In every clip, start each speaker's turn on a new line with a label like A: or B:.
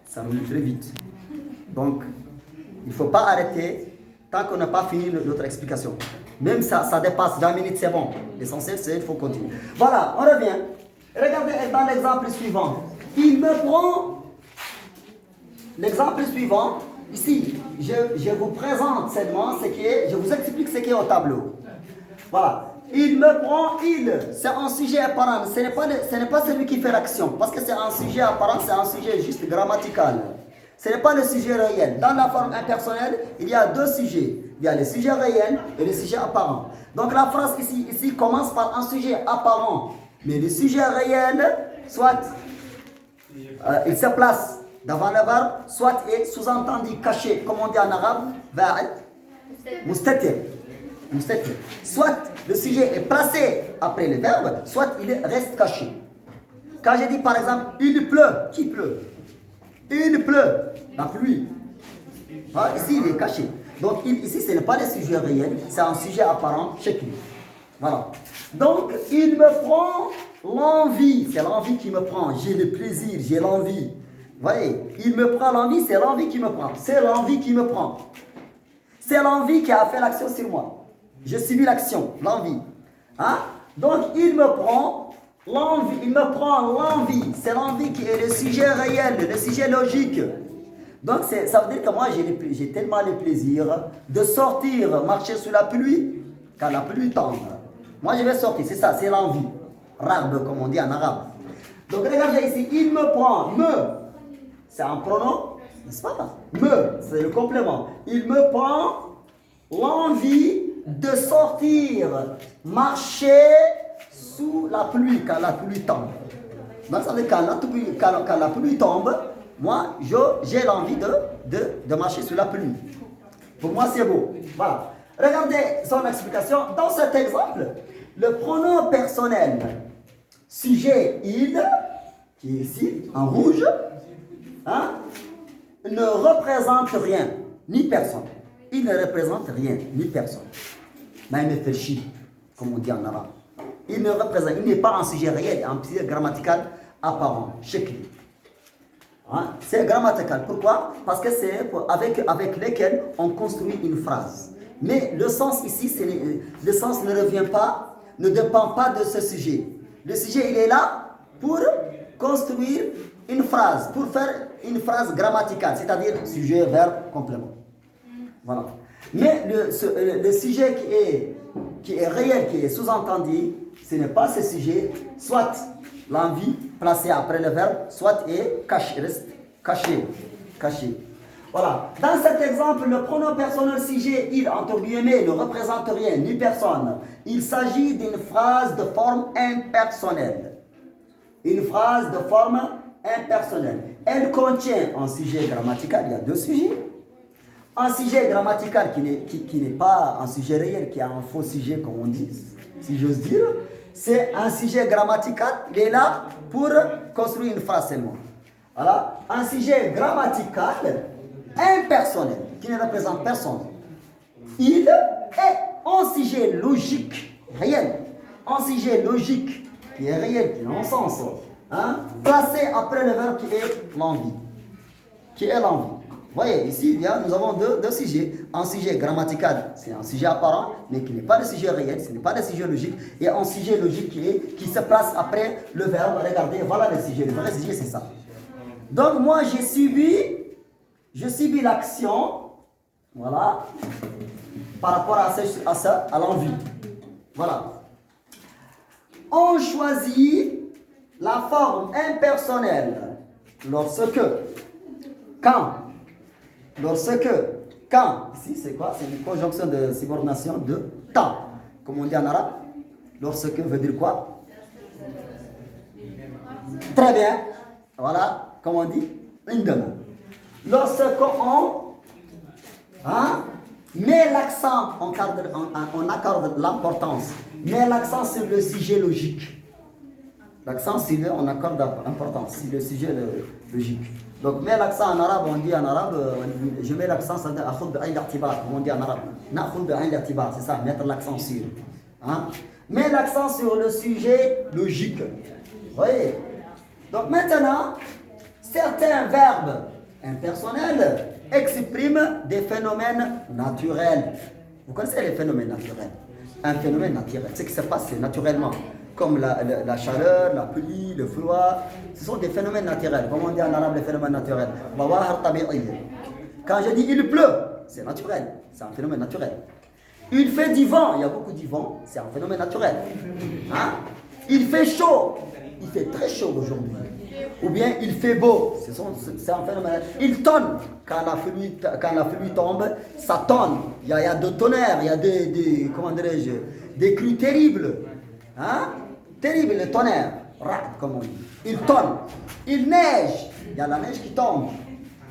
A: Ça roule très vite. Donc, il ne faut pas arrêter tant qu'on n'a pas fini notre explication. Même ça dépasse 20 minutes, c'est bon. L'essentiel, c'est qu'il faut continuer. Voilà, on revient. Regardez dans l'exemple suivant. Il me prend l'exemple suivant. Ici, je vous présente seulement ce qui est, je vous explique ce qui est au tableau. Voilà. Il me prend, c'est un sujet apparent. Ce n'est pas celui qui fait l'action. Parce que c'est un sujet apparent, c'est un sujet juste grammatical. Ce n'est pas le sujet réel. Dans la forme impersonnelle, il y a deux sujets. Il y a le sujet réel et le sujet apparent. Donc la phrase ici commence par un sujet apparent. Mais le sujet réel, soit il se place devant le verbe, soit est sous-entendu caché, comme on dit en arabe, mustatir. Soit le sujet est placé après le verbe, soit il reste caché. Quand je dis par exemple, il pleut, qui pleut? Il pleut, la pluie. Ah, ici, il est caché. Donc ici, ce n'est pas le sujet réel, c'est un sujet apparent chez lui. Voilà. Donc, il me prend l'envie. C'est l'envie qui me prend. J'ai le plaisir, j'ai l'envie. Vous voyez, il me prend l'envie, c'est l'envie qui me prend. C'est l'envie qui me prend. C'est l'envie qui a fait l'action sur moi. Je subis l'action, l'envie. Hein? Donc, il me prend l'envie. C'est l'envie qui est le sujet réel, le sujet logique. Donc, ça veut dire que moi, j'ai tellement le plaisir de sortir, marcher sous la pluie, quand la pluie tombe. Moi, je vais sortir, c'est ça, c'est l'envie. Rab, comme on dit en arabe. Donc, regardez ici, il me prend, c'est un pronom, n'est-ce pas? C'est le complément. Il me prend l'envie de sortir, marcher sous la pluie, quand la pluie tombe. Donc, ça veut dire quand la pluie tombe, moi, j'ai l'envie de marcher sous la pluie. Pour moi, c'est beau. Voilà. Regardez son explication. Dans cet exemple, le pronom personnel, sujet il, qui est ici, en rouge, hein, ne représente rien, ni personne. Il ne représente rien, ni personne. Même comme on dit en arabe. Il n'est pas un sujet réel, un sujet grammatical apparent, chez lui. Hein? C'est grammatical. Pourquoi? Parce que c'est avec lesquels on construit une phrase. Mais le sens ici, le sens ne dépend pas de ce sujet. Le sujet, il est là pour construire une phrase, pour faire une phrase grammaticale, c'est-à-dire sujet, verbe, complément. Voilà. Mais le sujet qui est réel, qui est sous-entendu, ce n'est pas ce sujet, soit l'envie placée après le verbe, soit est caché, reste caché. Voilà. Dans cet exemple, le pronom personnel sujet, il, entre guillemets, ne représente rien, ni personne. Il s'agit d'une phrase de forme impersonnelle. Une phrase de forme impersonnelle. Elle contient un sujet grammatical, il y a deux sujets. Un sujet grammatical qui n'est pas un sujet réel, qui est un faux sujet, comme on dit, si j'ose dire. C'est un sujet grammatical, il est là pour construire une phrase seulement. Voilà. Un sujet grammatical impersonnel, qui ne représente personne. Il est un sujet logique, réel. Un sujet logique, qui est réel, qui a un sens. Hein, placé après le verbe qui est l'envie. Vous voyez, ici, nous avons deux sujets. Un sujet grammatical, c'est un sujet apparent, mais qui n'est pas le sujet réel, ce n'est pas le sujet logique. Et un sujet logique qui se place après le verbe. Regardez, voilà le sujet. Le vrai sujet, c'est ça. Donc, moi, je subis l'action, voilà, par rapport à l'envie. Voilà. On choisit la forme impersonnelle lorsque, quand, ici c'est quoi? C'est une conjonction de subordination de temps, comme on dit en arabe. Lorsque veut dire quoi? Très bien, voilà, comme on dit, lorsqu'on met l'accent, on accorde l'importance, met l'accent sur le sujet logique. L'accent, on accorde l'importance sur le sujet logique. Donc, mets l'accent en arabe, on dit en arabe, je mets l'accent, ça veut dire comme on dit en arabe. C'est ça, mettre l'accent sur. Hein? Mets l'accent sur le sujet logique. Vous voyez? Donc maintenant, certains verbes impersonnel exprime des phénomènes naturels. Vous connaissez les phénomènes naturels? Un phénomène naturel, c'est ce qui se passe naturellement, comme la chaleur, la pluie, le froid. Ce sont des phénomènes naturels. Comment on dit en arabe les phénomènes naturels? Quand je dis il pleut, c'est naturel, c'est un phénomène naturel. Il fait du vent, il y a beaucoup de vent, c'est un phénomène naturel. Hein? Il fait chaud, il fait très chaud aujourd'hui. Ou bien il fait beau, c'est un phénomène. Il tonne, quand la pluie tombe, ça tonne. Il y a de tonnerre, il y a comment dirais-je, des crues terribles. Hein? Terrible, le tonnerre, comme on dit. Il tonne, il neige, il y a la neige qui tombe.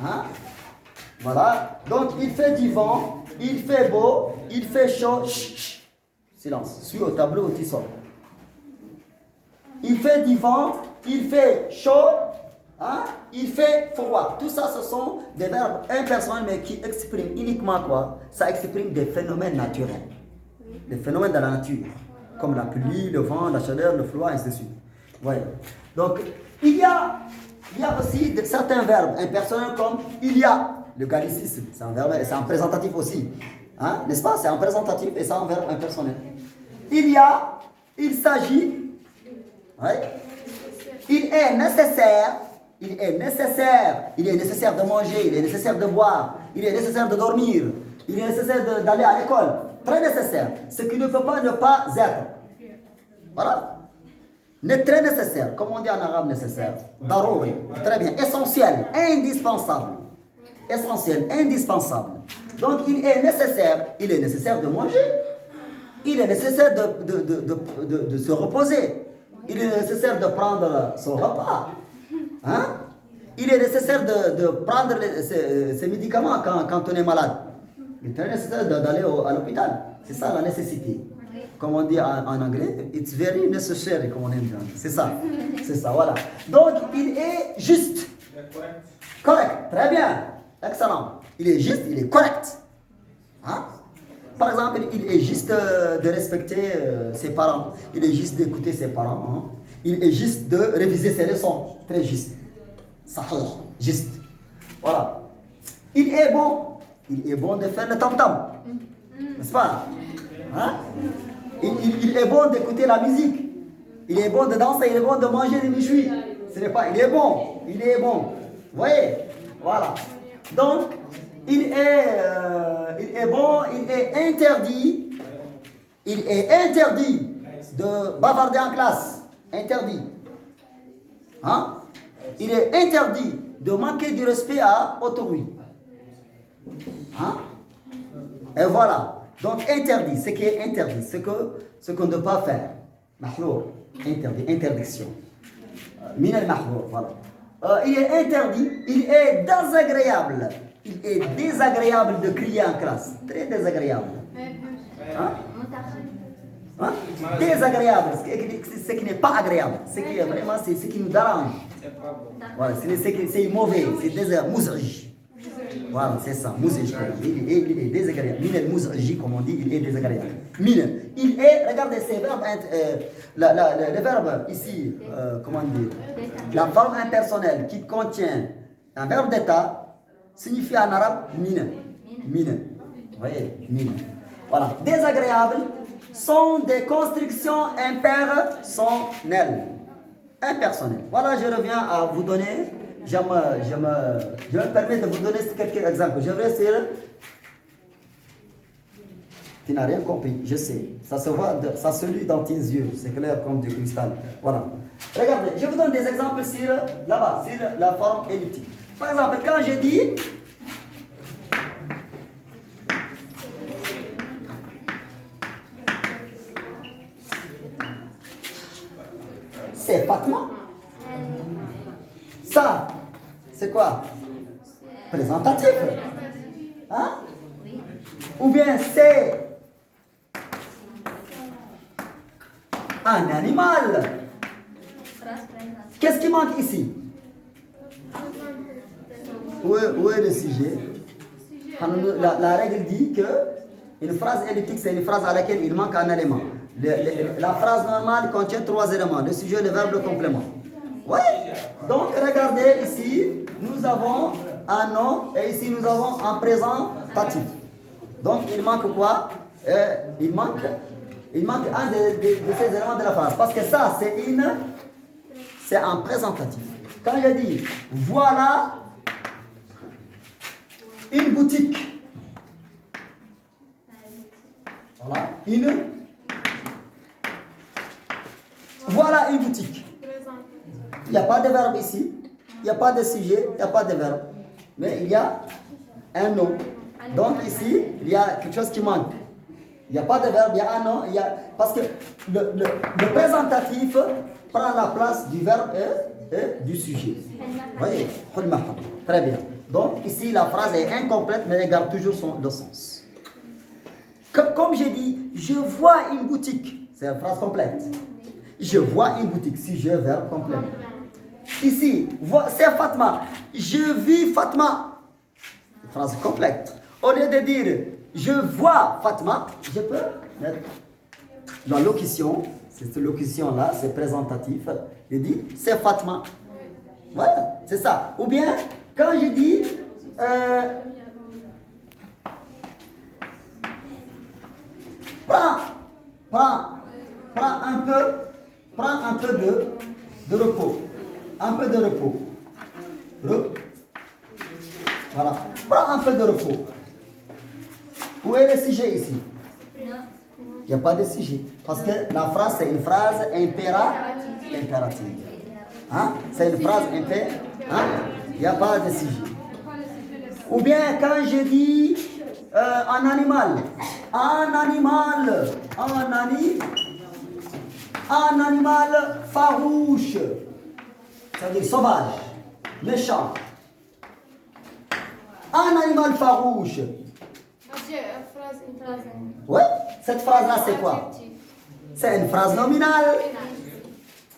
A: Hein? Voilà, donc il fait du vent, il fait beau, il fait chaud. Chut, chut. Silence, suis au tableau au tisson. Il fait du vent, il fait chaud, hein? Il fait froid. Tout ça, ce sont des verbes impersonnels, mais qui expriment uniquement quoi? Ça exprime des phénomènes naturels. Des phénomènes de la nature, comme la pluie, le vent, la chaleur, le froid, et ainsi de suite. Voilà. Donc, il y a aussi certains verbes impersonnels comme il y a. Le gallicisme, c'est un verbe, c'est un présentatif aussi. Hein? N'est-ce pas? C'est un présentatif et c'est un verbe impersonnel. Il y a, il s'agit. Ouais. Il est nécessaire de manger, il est nécessaire de boire, il est nécessaire de dormir, il est nécessaire d'aller à l'école. Très nécessaire. Ce qui ne peut pas ne pas être. Voilà. Très nécessaire. Comme on dit en arabe nécessaire. Darouri. Très bien. Essentiel. Indispensable. Essentiel. Indispensable. Donc il est nécessaire de manger. Il est nécessaire de se reposer. Il est nécessaire de prendre son repas. Hein? Il est nécessaire de prendre ses médicaments quand on est malade. Il est très nécessaire d'aller à l'hôpital. C'est ça la nécessité. Comme on dit en anglais, it's very necessary, comme on aime dire. C'est ça, voilà. Donc il est juste. Correct, très bien. Excellent. Il est juste, il est correct. Hein? Par exemple, il est juste de respecter ses parents. Il est juste d'écouter ses parents. Hein? Il est juste de réviser ses leçons. Très juste. Sahih. Juste. Voilà. Il est bon de faire le tam-tam. N'est-ce pas? Hein? Il est bon d'écouter la musique. Il est bon de danser. Il est bon de manger des méchouis. Ce n'est pas. Il est bon. Vous voyez? Voilà. Donc, il est bon, il est interdit de bavarder en classe. Interdit. Hein? Il est interdit de manquer du respect à autrui. Hein? Et voilà. Donc, interdit, ce qui est interdit, ce qu'on ne doit pas faire. Mahlour, interdit, interdiction. Min al-mahlour, voilà. Il est interdit, il est désagréable. Il est désagréable de crier en classe. Très désagréable. Hein? Hein? Désagréable, ce qui n'est pas agréable. Ce qui est vraiment, c'est ce qui nous dérange. Voilà, c'est mauvais, c'est désagréable. Mouzrij. Voilà, c'est ça, mouzrij. Il est désagréable. Min al-mouzrij, comme on dit, il est désagréable. Min. Il est, regardez ces verbes, le verbe ici, comment dire, la forme impersonnelle qui contient un verbe d'état signifie en arabe mine. Mine. Vous voyez, mine. Voilà. Désagréables sont des constructions impersonnelles. Impersonnelles. Voilà, je reviens à vous donner, je me permets de vous donner quelques exemples. Je vais essayer. Tu n'as rien compris, je sais. Ça se voit, ça se lit dans tes yeux. C'est clair comme du cristal. Voilà. Regardez, je vous donne des exemples sur là-bas, sur la forme elliptique. Par exemple, quand je dis c'est Fatma. Ça, c'est quoi? Présentatif. Hein? Ou bien c'est un animal. Qu'est-ce qui manque ici? Où est le sujet? La règle dit que une phrase elliptique, c'est une phrase à laquelle il manque un élément. La phrase normale contient 3 éléments, le sujet, le verbe, le complément. Oui. Donc regardez ici, nous avons un nom et ici nous avons un présentatif. Donc il manque quoi? Il manque un de ces éléments de la phrase. Parce que ça, c'est un présentatif. Quand je dis voilà une boutique. Voilà une boutique. Il n'y a pas de verbe ici. Il n'y a pas de sujet. Il n'y a pas de verbe. Mais il y a un nom. Donc ici, il y a quelque chose qui manque. Il n'y a pas de verbe, il y a un nom. Parce que le présentatif prend la place du verbe et du sujet. Vous voyez? Très bien. Donc ici, la phrase est incomplète, mais elle garde toujours le sens. Comme j'ai dit, je vois une boutique. C'est une phrase complète. Je vois une boutique. Sujet, verbe complet. Ici, c'est Fatma. Je vis Fatma. Phrase complète. Au lieu de dire je vois Fatma, je peux mettre la locution. Cette locution-là, c'est présentatif. Je dis c'est Fatma. Voilà, c'est ça. Ou bien, quand je dis prends un peu de repos. Un peu de repos. Voilà. Prends un peu de repos. Où est le sujet ici? Il n'y a pas de sujet. Parce que la phrase, c'est une phrase impérative. Hein? C'est une phrase impérative. Hein? Il n'y a pas de sujet. Ou bien quand je dis un animal farouche, c'est-à-dire sauvage, méchant. Un animal farouche. Oui, cette phrase-là, c'est quoi? C'est une phrase nominale.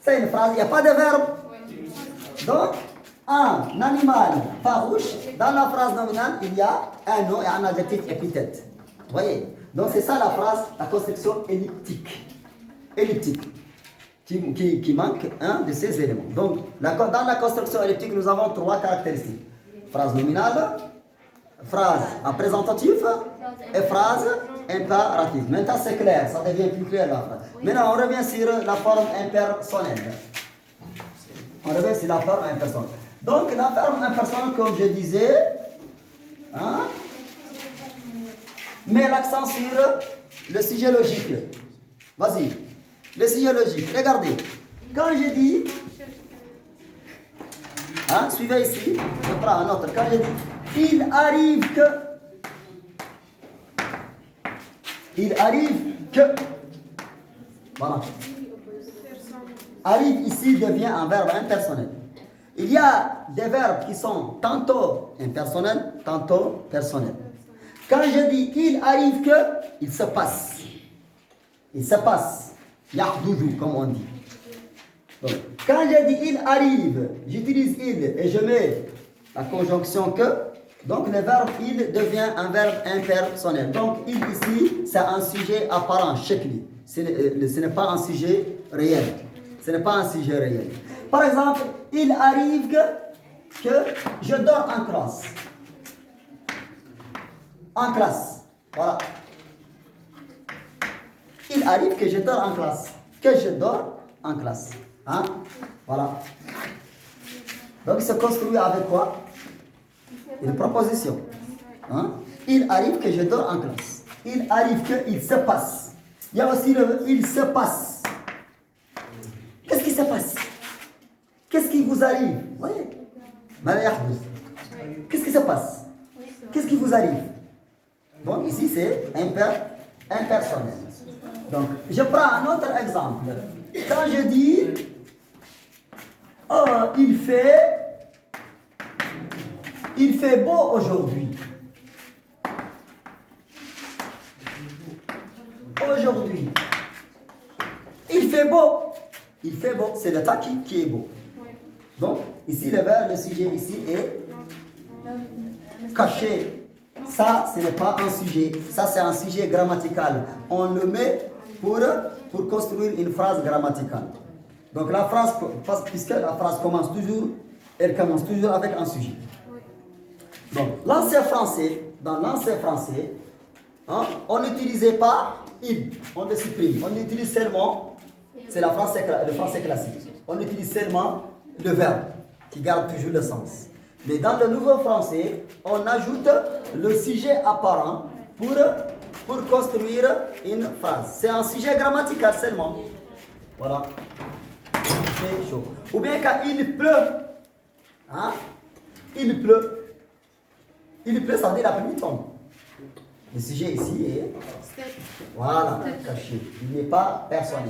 A: C'est une phrase, il n'y a pas de verbe. Donc, un animal farouche, dans la phrase nominale, il y a un nom et un adjectif épithète. Vous voyez? Donc, c'est ça la phrase, la construction elliptique. Qui manque un de ces éléments. Donc, dans la construction elliptique, nous avons 3 caractéristiques. Phrase nominale, phrase en présentatif et phrase impérative. Maintenant, c'est clair, ça devient plus clair la phrase. Maintenant, on revient sur la forme impersonnelle. Donc, la forme impersonnelle, comme je disais, hein, met l'accent sur le sujet logique. Vas-y, le sujet logique. Regardez, quand je dis, hein, suivez ici, je prends un autre. Quand je dis, il arrive que, voilà. Arrive ici devient un verbe impersonnel. Il y a des verbes qui sont tantôt impersonnels, tantôt personnels. Quand je dis il arrive que, il se passe. Yahdoudou, comme on dit. Donc, quand je dis il arrive, j'utilise il et je mets la conjonction que. Donc le verbe il devient un verbe impersonnel. Donc il ici, c'est un sujet apparent, shakli. Ce n'est pas un sujet réel. Par exemple, il arrive que je dors en classe. Voilà. Il arrive que je dors en classe. Hein? Voilà. Donc il se construit avec quoi? Une proposition. Hein? Il arrive que je dors en classe. Il arrive que il se passe. Il y a aussi le il se passe. Qu'est-ce qui se passe? Qu'est-ce qui vous arrive? Oui. Qu'est-ce qui se passe? Qu'est-ce qui vous arrive? Donc ici c'est impersonnel. Donc je prends un autre exemple. Quand je dis oh, il fait beau aujourd'hui. Il fait beau, c'est le temps qui est beau. Donc, ici, le verbe, le sujet ici est caché. Ça, ce n'est pas un sujet. Ça, c'est un sujet grammatical. On le met pour construire une phrase grammaticale. Donc, puisque la phrase commence toujours Elle commence toujours avec un sujet. Donc, dans l'ancien français, hein, on n'utilisait pas il, on le supprime. On utilise seulement, c'est le français classique, on utilise seulement le verbe qui garde toujours le sens. Mais dans le nouveau français, on ajoute le sujet apparent pour construire une phrase. C'est un sujet grammatical seulement. Voilà. C'est chaud. Ou bien quand il pleut, hein, il pleut. Il pleut, ça veut dire la pluie tombe. Le sujet ici est, voilà, caché. Il n'est pas personnel,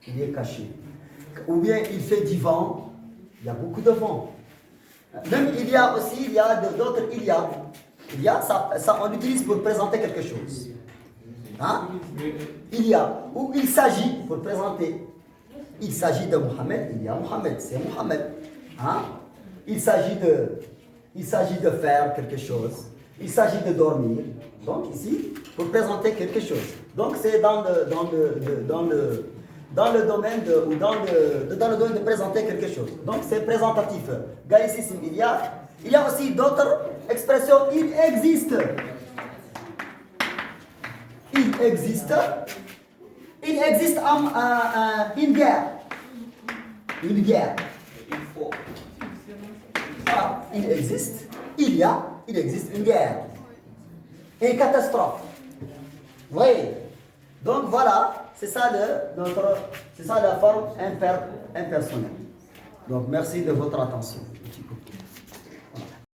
A: il est caché. Ou bien il fait du vent, il y a beaucoup de vent. Même il y a d'autres, ça on l'utilise pour présenter quelque chose. Hein? Ou il s'agit, pour présenter, il s'agit de Mohamed, il y a Mohamed, c'est Mohamed. Hein? Il s'agit de faire quelque chose, il s'agit de dormir. Donc ici, pour présenter quelque chose. Donc c'est dans le domaine de présenter quelque chose. Donc c'est présentatif. Gallicisme, il y a aussi d'autres expressions. Il existe une guerre. Une guerre. Ah, il existe une guerre. Une catastrophe. Oui. Donc voilà, c'est ça la forme impersonnelle. Donc merci de votre attention.